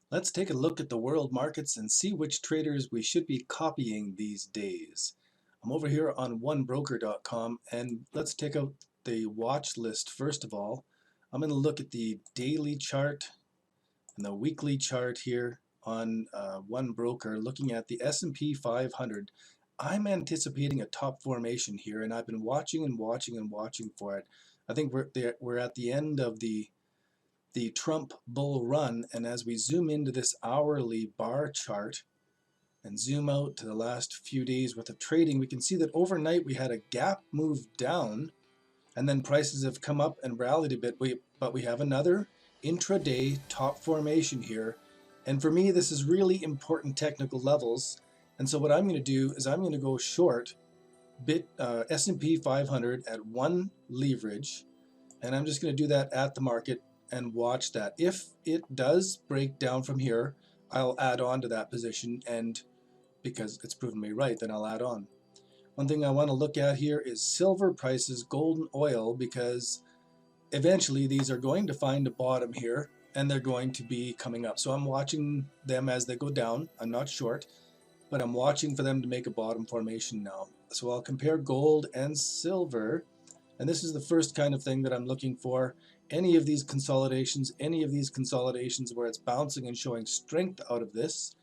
Let's take a look at the world markets and see which traders we should be copying these days. I'm over here on onebroker.com and let's take out the watch list first of all. I'm going to look at the daily chart and the weekly chart here on One Broker, looking at the S&P 500. I'm anticipating a top formation here, and I've been watching and watching and watching for it. I think we're at the end of the Trump bull run, and as we zoom into this hourly bar chart and zoom out to the last few days worth of trading, we can see that overnight we had a gap move down, and then prices have come up and rallied a bit, but we have another intraday top formation here. And for me, this is really important technical levels. And so what I'm going to do is I'm going to go short S&P 500 at one leverage, and I'm just going to do that at the market and watch that. If it does break down from here, I'll add on to that position, and because it's proven me right, then I'll add on. One thing I want to look at here is silver prices, gold and oil, because eventually these are going to find a bottom here and they're going to be coming up. So I'm watching them as they go down. I'm not short, but I'm watching for them to make a bottom formation now. So I'll compare gold and silver, and this is the first kind of thing that I'm looking for. Any of these consolidations where it's bouncing and showing strength out of this,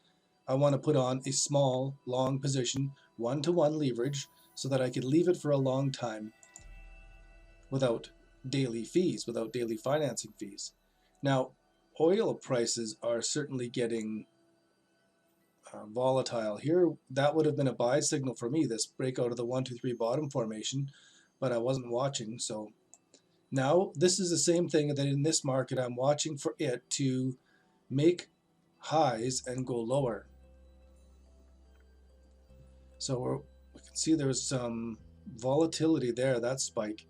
I want to put on a small long position, 1-to-1 leverage, so that I could leave it for a long time without daily fees, without daily financing fees. Now, oil prices are certainly getting volatile here. That would have been a buy signal for me, this breakout of the 1-2-3 bottom formation, but I wasn't watching. So now this is the same thing that in this market I'm watching for it to make highs and go lower. So we can see there's some volatility there, that spike,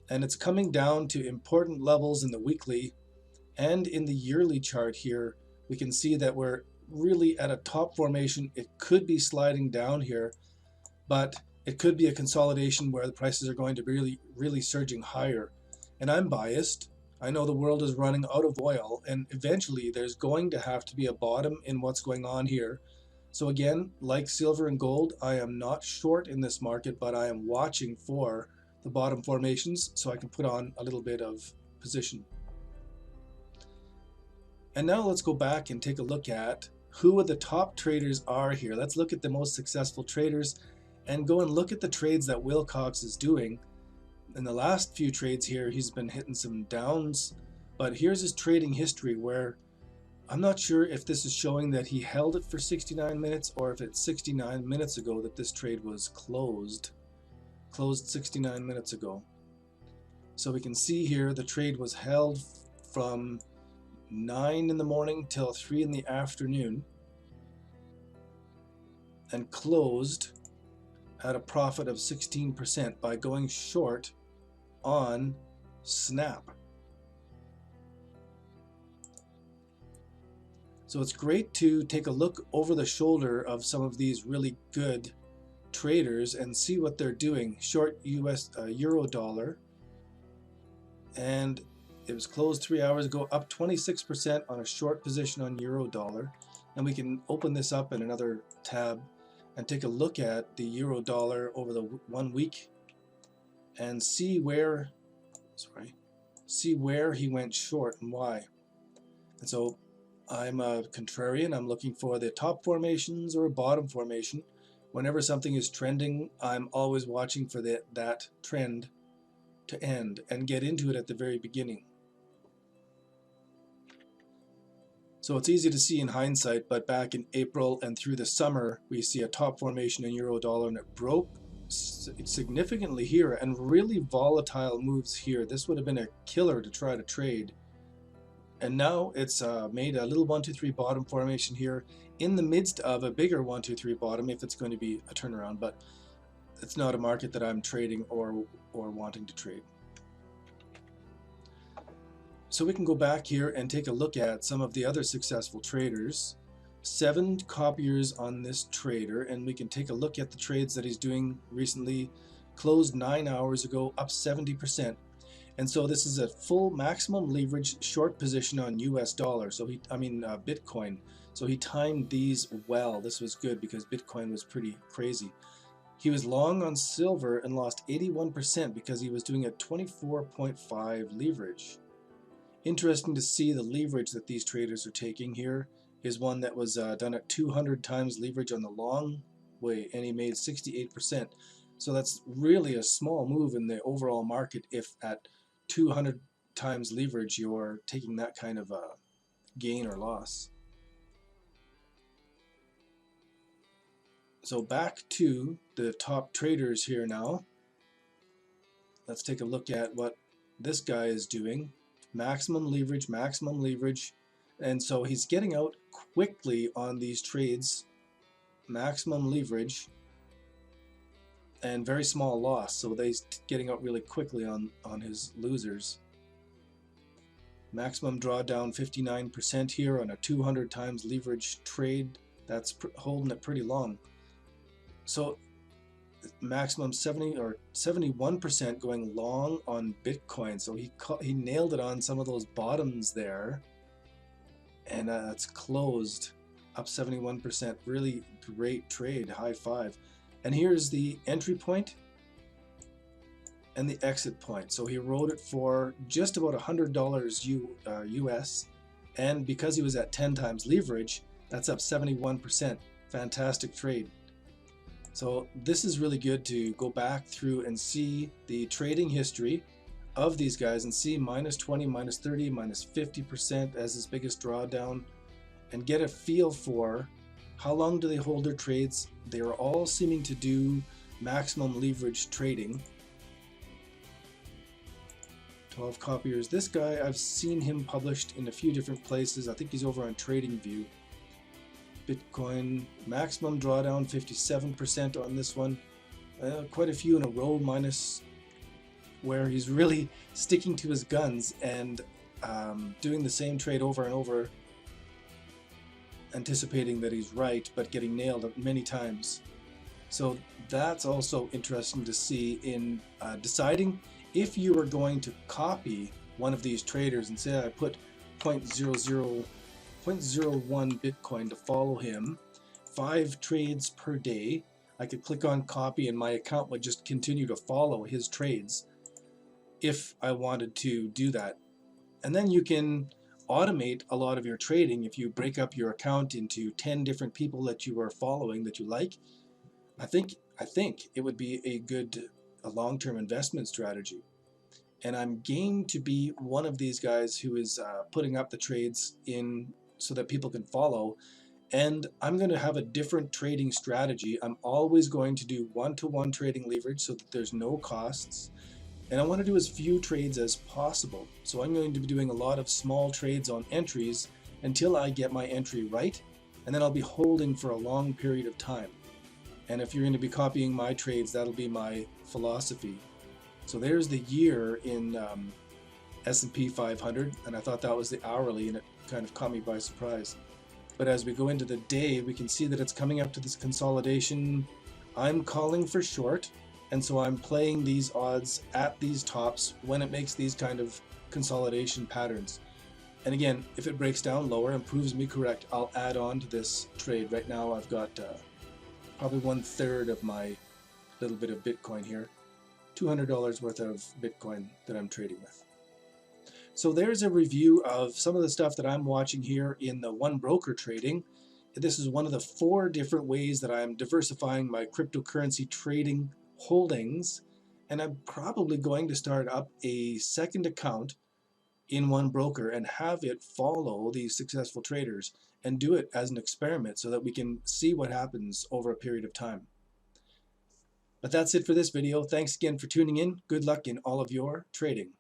and it's coming down to important levels in the weekly and in the yearly chart here. We can see that we're really at a top formation. It could be sliding down here, but it could be a consolidation where the prices are going to be really surging higher. And I'm biased. I know the world is running out of oil, and eventually there's going to have to be a bottom in what's going on here. So again, like silver and gold, I am not short in this market, but I am watching for the bottom formations so I can put on a little bit of position. And now let's go back and take a look at who the top traders are here. Let's look at the most successful traders and go and look at the trades that Wilcox is doing. In the last few trades here, he's been hitting some downs, but here's his trading history, where I'm not sure if this is showing that he held it for 69 minutes or if it's 69 minutes ago that this trade was closed 69 minutes ago. So we can see here the trade was held from 9 in the morning till 3 in the afternoon and closed at a profit of 16% by going short on Snap. So it's great to take a look over the shoulder of some of these really good traders and see what they're doing. Short US euro dollar, and it was closed 3 hours ago, up 26% on a short position on euro dollar. And we can open this up in another tab and take a look at the euro dollar over the 1 week and see where he went short and why. And so I'm a contrarian. I'm looking for the top formations or a bottom formation. Whenever something is trending, I'm always watching for that trend to end and get into it at the very beginning. So it's easy to see in hindsight, but back in April and through the summer, we see a top formation in euro dollar, and it broke significantly here, and really volatile moves here. This would have been a killer to try to trade. And now it's made a little 1-2-3 bottom formation here in the midst of a bigger 1-2-3 bottom if it's going to be a turnaround, but it's not a market that I'm trading or wanting to trade. So we can go back here and take a look at some of the other successful traders. 7 copiers on this trader, and we can take a look at the trades that he's doing recently. Closed 9 hours ago, up 70%. And so this is a full maximum leverage short position on US dollar. So Bitcoin. So he timed these well. This was good because Bitcoin was pretty crazy. He was long on silver and lost 81% because he was doing a 24.5 leverage. Interesting to see the leverage that these traders are taking here. Is one that was done at 200 times leverage on the long way, and he made 68%. So that's really a small move in the overall market if at 200 times leverage you're taking that kind of a gain or loss. So back to the top traders here now. Let's take a look at what this guy is doing. Maximum leverage, maximum leverage. And so he's getting out quickly on these trades. Maximum leverage and very small loss. So he's getting out really quickly on his losers. Maximum drawdown 59% here on a 200 times leverage trade. That's holding it pretty long. So maximum 70 or 71% going long on Bitcoin. So he nailed it on some of those bottoms there, and it's closed up 71%. Really great trade. High five. And here's the entry point and the exit point. So he wrote it for just about $100 US, and because he was at 10 times leverage, that's up 71%. Fantastic trade. So this is really good to go back through and see the trading history of these guys and see minus 20, minus 30, minus 50% as his biggest drawdown, and get a feel for how long do they hold their trades. They are all seeming to do maximum leverage trading. 12 copiers. This guy, I've seen him published in a few different places. I think he's over on TradingView. Bitcoin maximum drawdown 57% on this one. Quite a few in a row, minus, where he's really sticking to his guns and doing the same trade over and over, anticipating that he's right but getting nailed many times. So that's also interesting to see in deciding if you are going to copy one of these traders and say I put 0.01 Bitcoin to follow him, 5 trades per day. I could click on copy and my account would just continue to follow his trades if I wanted to do that. And then you can automate a lot of your trading if you break up your account into 10 different people that you are following that you like. I think it would be a long-term investment strategy. And I'm game to be one of these guys who is putting up the trades in so that people can follow. And I'm going to have a different trading strategy. I'm always going to do one-to-one trading leverage so that there's no costs. And I want to do as few trades as possible. So I'm going to be doing a lot of small trades on entries until I get my entry right. And then I'll be holding for a long period of time. And if you're going to be copying my trades, that'll be my philosophy. So there's the year in S&P 500, and I thought that was the hourly, and it kind of caught me by surprise. But as we go into the day, we can see that it's coming up to this consolidation. I'm calling for short, and so I'm playing these odds at these tops when it makes these kind of consolidation patterns. And again, if it breaks down lower and proves me correct, I'll add on to this trade. Right now I've got probably 1/3 of my little bit of Bitcoin here. $200 worth of Bitcoin that I'm trading with. So there's a review of some of the stuff that I'm watching here in the one broker trading. This is one of the 4 different ways that I'm diversifying my cryptocurrency trading holdings, and I'm probably going to start up a second account in one broker and have it follow these successful traders and do it as an experiment so that we can see what happens over a period of time. But that's it for this video. Thanks again for tuning in. Good luck in all of your trading.